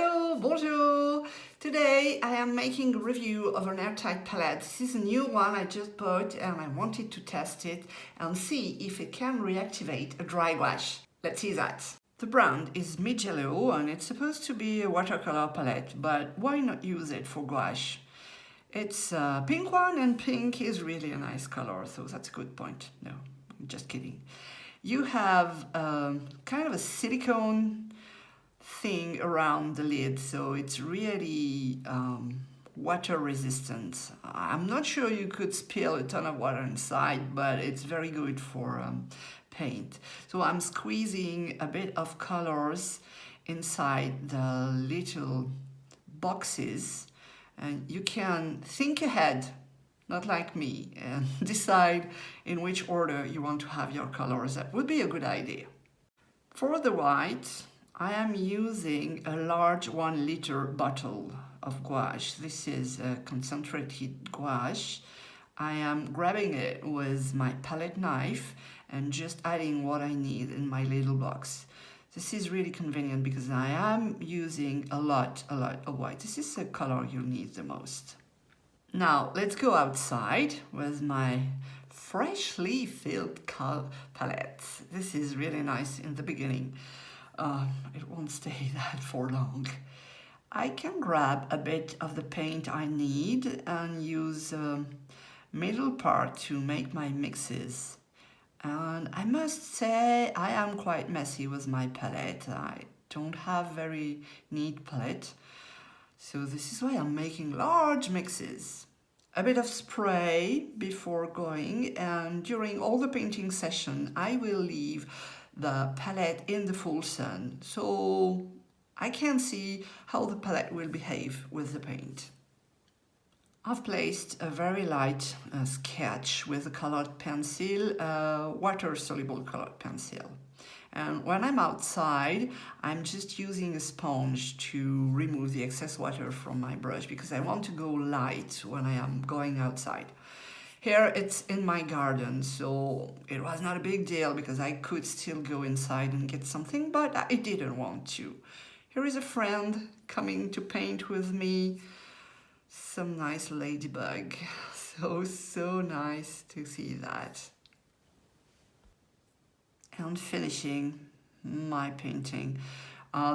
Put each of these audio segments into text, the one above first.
Hello, bonjour! Today I am making a review of an airtight palette. This is a new one I just bought and I wanted to test it and see if it can reactivate a dry gouache. Let's see that. The brand is mid-yellow and it's supposed to be a watercolor palette, but why not use it for gouache? It's a pink one and pink is really a nice color, so that's a good point. No, I'm just kidding. You have kind of a silicone thing around the lid, so it's really water resistant. I'm not sure you could spill a ton of water inside, but it's very good for paint. So I'm squeezing a bit of colors inside the little boxes, and you can think ahead, not like me, and decide in which order you want to have your colors. That would be a good idea. For the white, I am using a large 1 liter bottle of gouache. This is a concentrated gouache. I am grabbing it with my palette knife and just adding what I need in my little box. This is really convenient because I am using a lot of white. This is the color you need the most. Now let's go outside with my freshly filled palette. This is really nice in the beginning. It won't stay that for long. I can grab a bit of the paint I need and use middle part to make my mixes. And I must say I am quite messy with my palette. I don't have very neat palette. So this is why I'm making large mixes. A bit of spray before going, and during all the painting session I will leave the palette in the full sun so I can see how the palette will behave with the paint. I've placed a very light sketch with a colored pencil, water-soluble colored pencil. And when I'm outside, I'm just using a sponge to remove the excess water from my brush because I want to go light when I am going outside. Here it's in my garden, so it was not a big deal because I could still go inside and get something, but I didn't want to. Here is a friend coming to paint with me. Some nice ladybug. So nice to see that. And finishing my painting.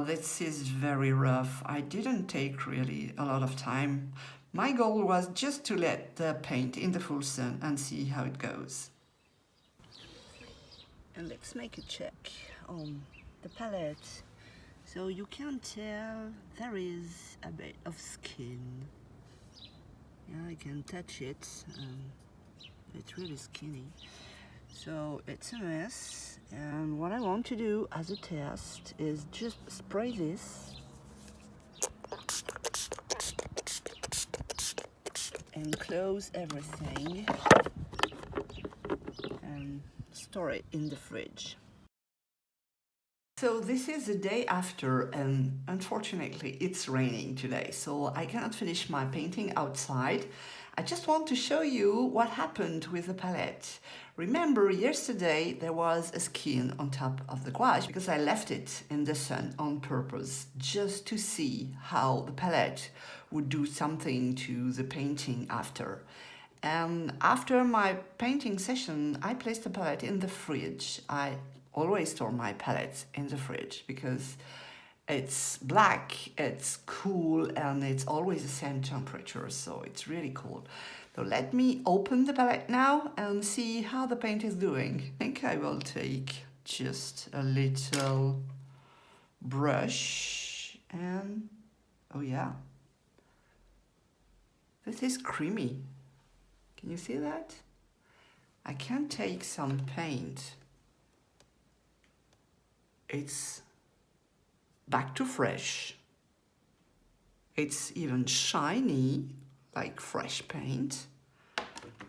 This is very rough. I didn't take really a lot of time. My goal was just to let the paint in the full sun and see how it goes. And let's make a check on the palette. So you can tell there is a bit of skin. Yeah, I can touch it. It's really skinny. So it's a mess. And what I want to do as a test is just spray this and close everything and store it in the fridge. So this is the day after, and unfortunately it's raining today, so I cannot finish my painting outside. I just want to show you what happened with the palette. Remember, yesterday there was a skin on top of the gouache because I left it in the sun on purpose, just to see how the palette would do something to the painting after. And after my painting session, I placed the palette in the fridge. I always store my palettes in the fridge because it's black, it's cool, and it's always the same temperature, so it's really cool. So let me open the palette now and see how the paint is doing. I think I will take just a little brush and, oh yeah, this is creamy. Can you see that? I can take some paint. It's back to fresh. It's even shiny, like fresh paint.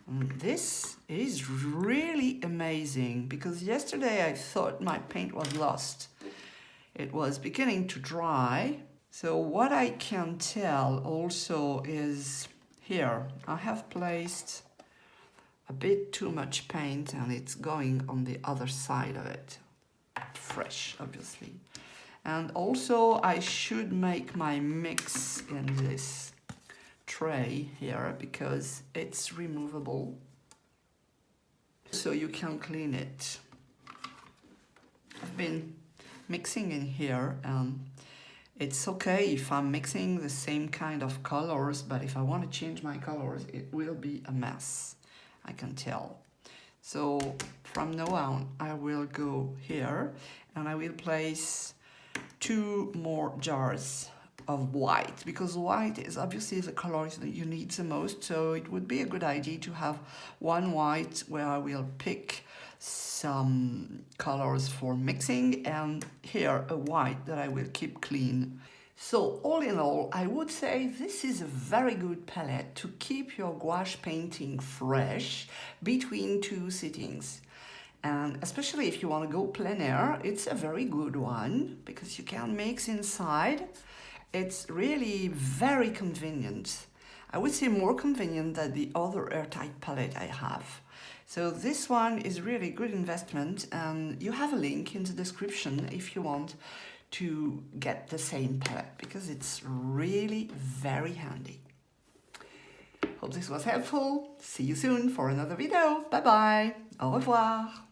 And this is really amazing because yesterday I thought my paint was lost. It was beginning to dry. So what I can tell also is here I have placed a bit too much paint and it's going on the other side of it. Fresh, obviously. And also I should make my mix in this tray here because it's removable, so you can clean it. I've been mixing in here, and it's okay if I'm mixing the same kind of colors, but if I want to change my colors, it will be a mess, I can tell. So from now on, I will go here and I will place 2 more jars of white, because white is obviously the color that you need the most, so it would be a good idea to have 1 white where I will pick some colors for mixing, and here a white that I will keep clean. So all in all, I would say this is a very good palette to keep your gouache painting fresh between 2 sittings. And especially if you want to go plein air, it's a very good one because you can mix inside. It's really very convenient. I would say more convenient than the other airtight palette I have. So this one is really good investment, and you have a link in the description if you want to get the same palette, because it's really very handy. Hope this was helpful. See you soon for another video. Bye bye. Au revoir.